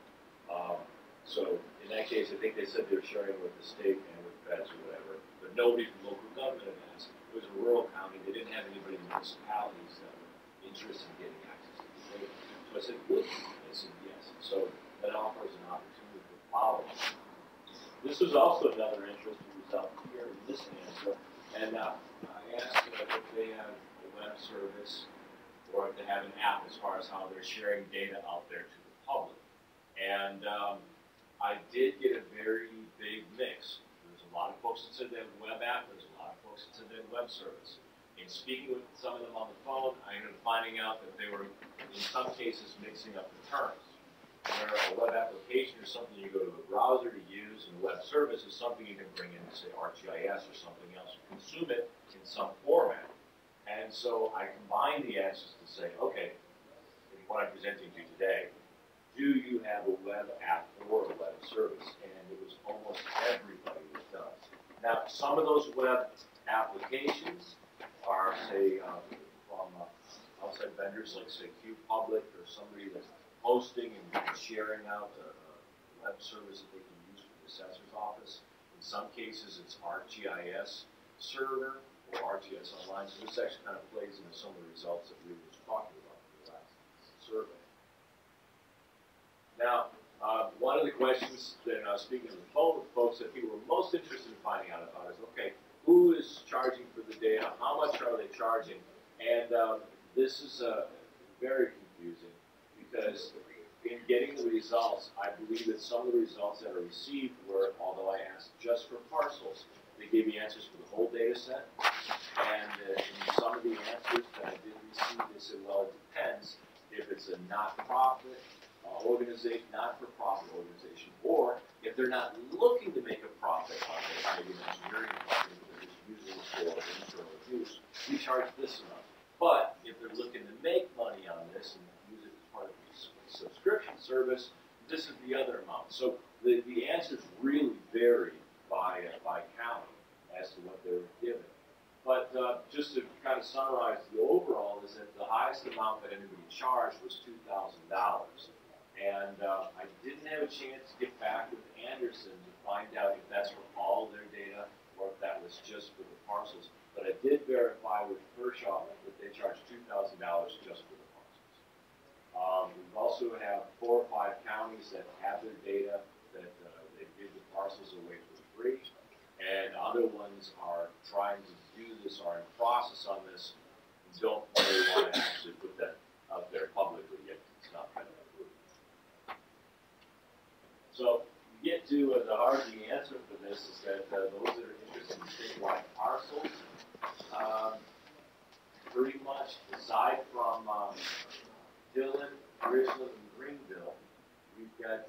So in that case, I think they said they were sharing with the state and with feds or whatever, but nobody from local government had asked. It was a rural county. They didn't have anybody in municipalities that were interested in getting access to the data. So I said, would you? They said yes. So that offers an opportunity for follow-up. This was also another interesting result here in this answer, and I asked if they have a web service or if they have an app as far as how they're sharing data out there to the public. And I did get a very big mix. There's a lot of folks that said they have a web app. There's a lot of folks that said they have a web service. In speaking with some of them on the phone, I ended up finding out that they were, in some cases, mixing up the terms. Where a web application is something you go to a browser to use, and a web service is something you can bring in, say, ArcGIS or something else, and consume it in some format. And so I combined the answers to say, okay, in what I'm presenting to you today, do you have a web app or a web service? And it was almost everybody that does. Now, some of those web applications are, say, from outside vendors like, say, QPublic or somebody that's hosting and sharing out a web service that they can use for the assessor's office. In some cases, it's ArcGIS server or ArcGIS Online. So this actually kind of plays into some of the results that we were just talking about in the last survey. Now, one of the questions that I was speaking on the phone with folks that people were most interested in finding out about is, okay, who is charging for the data? How much are they charging? And this is very confusing because in getting the results, I believe that some of the results that are received were, although I asked just for parcels, they gave me answers for the whole data set. And in some of the answers that I did receive, they said, well, it depends if it's a not-profit organization, not-for-profit organization, or if they're not looking to make a profit on it, maybe an engineering company, but they're just using it for internal use, we charge this amount. But if they're looking to make money on this and use it as part of the subscription service, this is the other amount. So the answers really vary by county as to what they were given. But just to kind of summarize the overall is that the highest amount that anybody charged was $2,000. And I didn't have a chance to get back with Anderson to find out if that's for all their data or if that was just for the parcels. But I did verify with Kershaw that they charge $2,000 just for the parcels. We also have 4 or 5 counties that have their data that they give the parcels away for free. And other ones are trying to do this, are in process on this, and don't really want to actually put that out there publicly yet. It's not kind of approved. So you get to the heart of the answer for this is that those that are interested in statewide parcels, pretty much aside from Dillon, Richland, and Greenville, we've got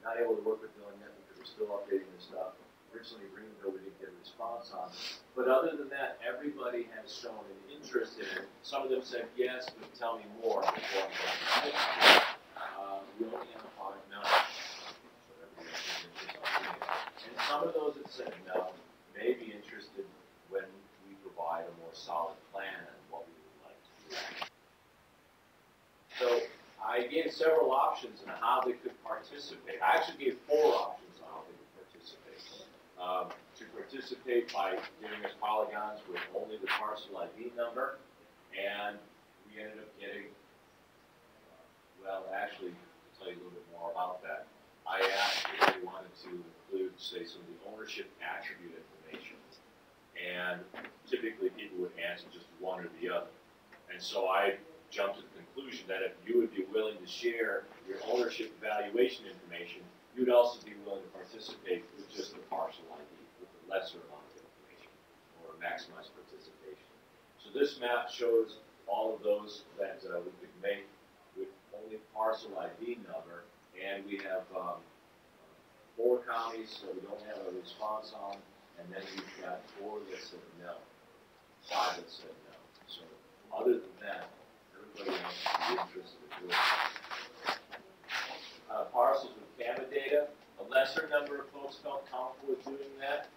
not able to work with Dillon yet because we're still updating this stuff. Richland and Greenville we didn't get a response on. But other than that, everybody has shown an interest in it. Some of them said yes, but tell me more before I'm going to we only have 5 now. So everybody has interest on it. And some of those that said no may be interested when we provide a more solid plan on what we would like to do. So I gave several options on how they could participate. I actually gave 4 options on how they could participate. To participate by giving us polygons with only the parcel ID number, and we ended up getting, well, actually, to tell you a little bit more about that, I asked if they wanted to include, say, some of the ownership attribute information, and typically people would answer just one or the other. And so I jumped to the conclusion that if you would be willing to share your ownership valuation information, you'd also be willing to participate with just the parcel ID, with the lesser amount of information, or maximize participation. So this map shows all of those that we could make with only parcel ID number, and we have 4 counties that we don't have a response on, and then we've got 4 that said no, 5 that said no. So other than that, everybody else is interested in doing it. Parcels with camera data, a lesser number of folks felt comfortable with doing that,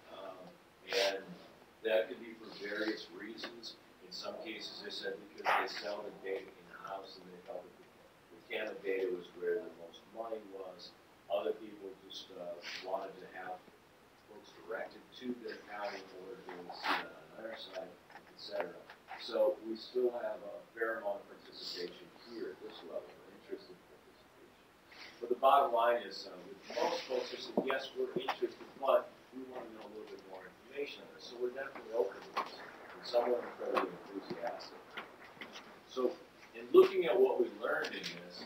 and that could be for various reasons. In some cases, they said because they sell the data in-house and they felt that the camera data was where the most money was. Other people just wanted to have folks directed to their county in order to be able to see that on their side, etc. So we still have a fair amount of participation here at this level, interested participation. But the bottom line is, with most folks, they said, yes, we're interested, but we want to know a little bit more information on this. So we're definitely open to this, and some are incredibly enthusiastic. So in looking at what we learned in this,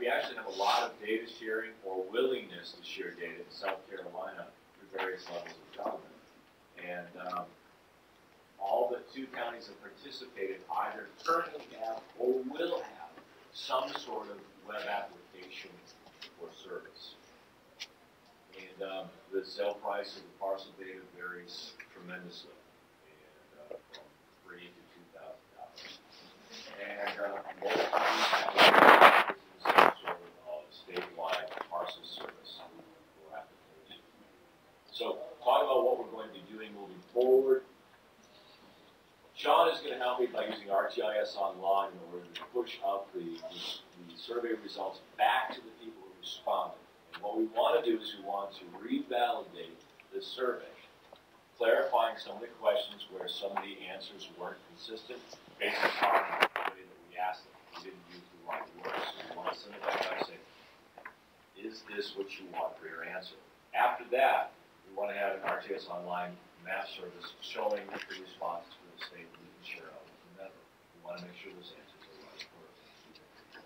we actually have a lot of data sharing or willingness to share data in South Carolina through various levels of government. And all but 2 counties that participated either currently have or will have some sort of web application or service. And the sale price of the parcel data varies tremendously, and from $3,000 to $2,000. And most of these counties some sort of statewide parcel service or application. So, talking about what we're going to be doing moving forward, Sean is going to help me by using ArcGIS Online in order to push out the survey results back to the people who responded. And what we want to do is we want to revalidate the survey, clarifying some of the questions where some of the answers weren't consistent based on the way that we asked them. We didn't use the right words, so we want to send it back and say, is this what you want for your answer? After that, we want to have an ArcGIS Online map service showing the responses for the state that we can share out with the member. We want to make sure those answers are right first.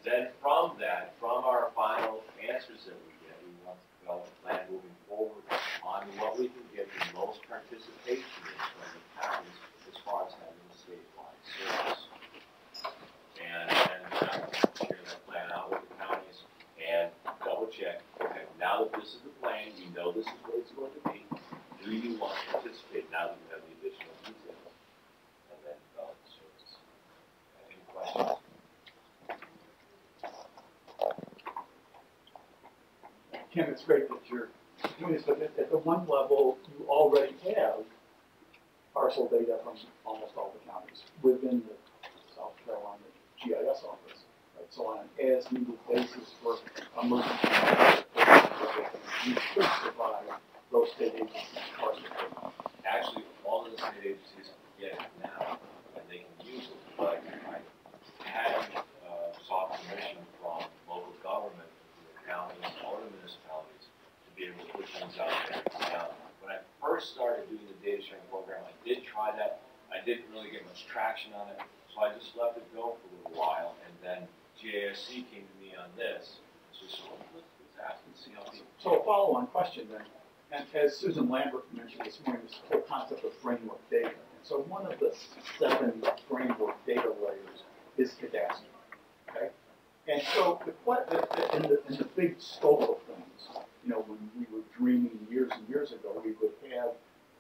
Then from that, from our final answers that we get, we want to develop a plan moving forward on what we can get the most participation in from the counties as far as having a statewide service. And share that plan out with the counties and double check, okay, now that this is the plan, you know this is what it's going to be, do you want to participate now that you have the additional details? And then develop the service. Any questions? Kim, it's great that you're doing this, but at the one level, you already have parcel data from almost all the counties within the South Carolina GIS office. Right? So on an as-needed basis for emergency you could provide those state agencies parcel data. Actually, all of the state agencies get it now, and they can use it. But I had sought permission from local government, the counties, or the municipalities, to be able to push things out there. Now, when I first started doing the data sharing program, I did try that. I didn't really get much traction on it, so I just left it go for a little while, and then GASC came to me on this. So let's ask and see how people. So a follow-on question then, and as Susan Lambert mentioned this morning, this whole concept of framework data. And so one of the 7 framework data layers is cadastral. Okay, and so in the big scope of things, you know, when we were dreaming years and years ago, we would have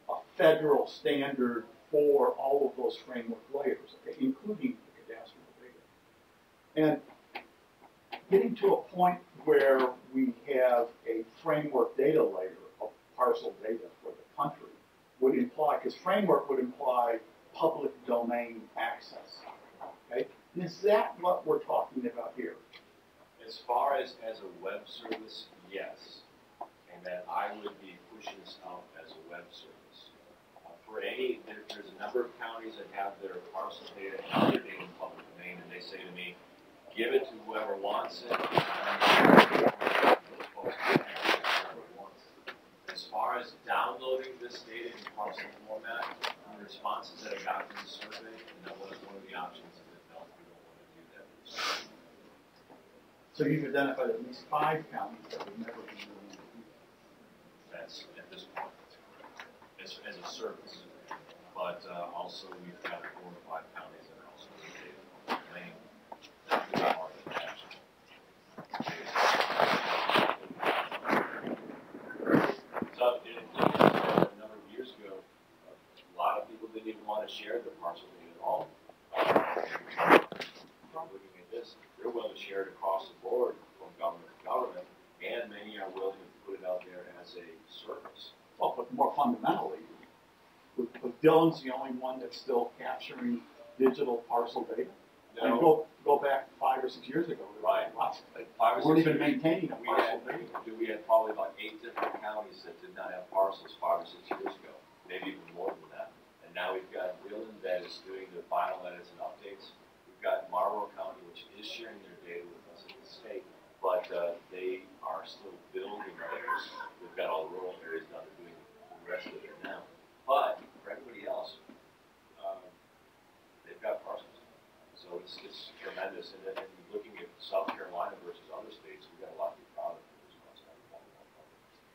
a federal standard for all of those framework layers, okay, including the cadastral data. And getting to a point where we have a framework data layer of parcel data for the country would imply, because framework would imply public domain access, okay? And is that what we're talking about here? As far as a web service, yes. And that I would be pushing this out as a web service. There's a number of counties that have their parcel data and other data in public domain, and they say to me, give it to whoever wants it. As far as downloading this data in parcel format, the responses that I got from the survey, that was one of the options that no, we don't want to do that. So you've identified at least 5 counties that would never be willing to do that. That's at this point, as a service. But also we've got 4 or 5 counties that are also data main. fundamentally, with Dylan's the only one that's still capturing digital parcel data. I mean, go back 5 or 6 years ago. Right. Lots of Like 5 or 6 weren't even years, maintaining a we parcel had, data. we had probably about 8 different counties that did not have parcels 5 or 6 years ago, maybe even more than that. And now we've got Wheeling that is doing the final edits and updates. We've got Marlboro County, which is sharing their data with us at the state, but they are still building theirs. We've got all the rural areas done, they're doing the rest of it now. But for everybody else, they've got parcels. So it's tremendous. And then looking at South Carolina versus other states, we've got a lot to be proud of.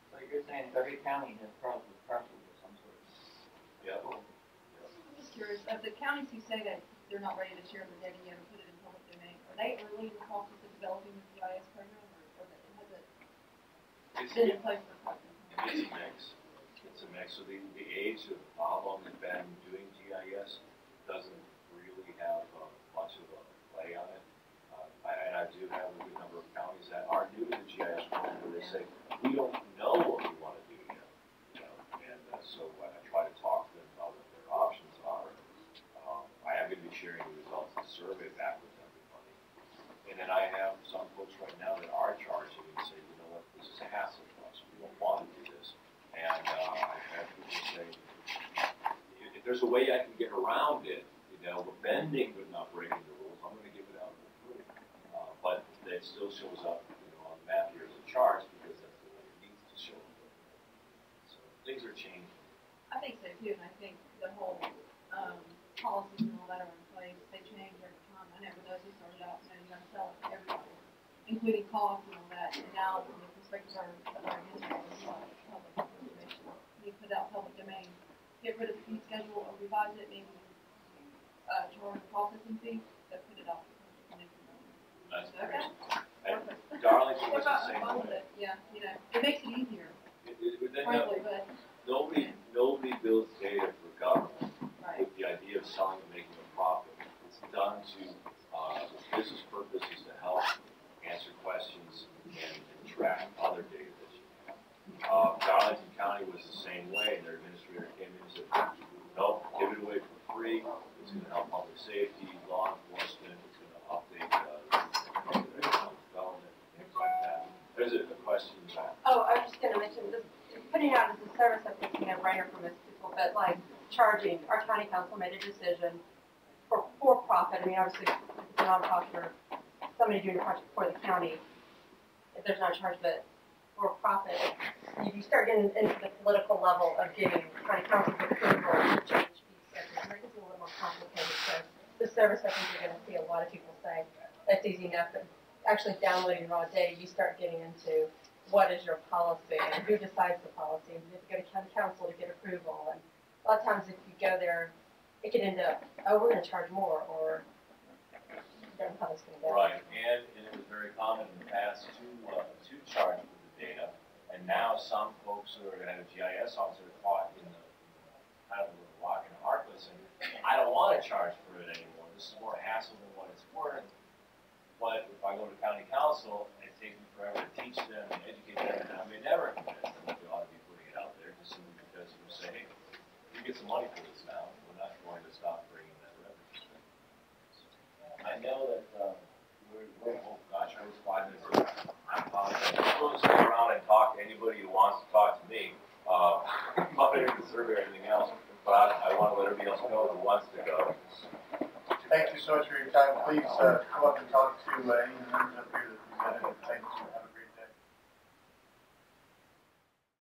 So you're saying every county has parcels of some sort? Yeah. I'm just curious, of the counties who say that they're not ready to share their data yet or put it in public domain, are they early in the process of developing the GIS program, or has it been in place for quite some time? It's a mix. It's a mix. So the age of how long they've been doing GIS doesn't really have much of a play on it. And I do have a good number of counties that are new to the GIS program where they say, we don't know what we want to do yet. And so I try to talk to them about what their options are. I am going to be sharing the results of the survey back with everybody. And then I have some folks right now that are charging and say, you know what, this is a hassle for us. We don't want to do this. And I have people say, if there's a way I can get around it, but bending but not breaking the rules, I'm going to give it out for free. But it still shows up, on the map here as a charge because that's the way it needs to show up. So things are changing. I think so too, and I think the whole policies and all that are in place. They change every time. I know with those who started out, you got to sell it to everybody, including costs and all that. And now the perspectives are against public information. You put out public domain, get rid of the fee schedule or revise it, maybe charge a processing fee, but put it out for public domain. That's Okay. great. And Darlington was the same way. Yeah, it makes it easier, frankly, but Nobody builds data for government right. with the idea of selling and making a profit. It's done to business purposes to help answer questions and track other data that you have. Darlington County was the same way, and their administrator came in and said, nope, give it away for free. It's going to help public safety, law enforcement. It's going to update economic development, things like that. There's a question about. Oh, I was just going to mention this. Putting it out as a service, I think, is a no-brainer for most people, but like charging, our county council made a decision for profit. I mean, obviously, if it's a nonprofit or somebody doing a project for the county, if there's not a charge, but for profit, you start getting into the political level of getting county council's approval to change fee schedules. It gets a little more complicated. So the service, I think you're going to see a lot of people say that's easy enough, but actually downloading raw data, you start getting into what is your policy and who decides the policy, and you have to go to county council to get approval. And a lot of times if you go there, it could end up, oh, we're going to charge more, or you don't know how it's going to go. Right, and it was very common in the past to charge for the data, and now some folks who are going to have a GIS officer are caught in the kind of a rock and a hard place, and I don't want to charge for it anymore. This is more hassle than what it's worth. But if I go to county council, it takes me forever to teach them and educate them, and I may never convince them that we ought to be putting it out there just simply because you say, hey, you get some money for this now. We're not going to stop bringing that revenue. So, I know that oh gosh, I was 5 minutes ago. I apologize. I'm going to stick around and talk to anybody who wants to talk to me about the survey or anything else, but I want to let everybody else know who wants to go. Thank you so much for your time. Please come up and talk to any of the members up here that presented. Thank you. Have a great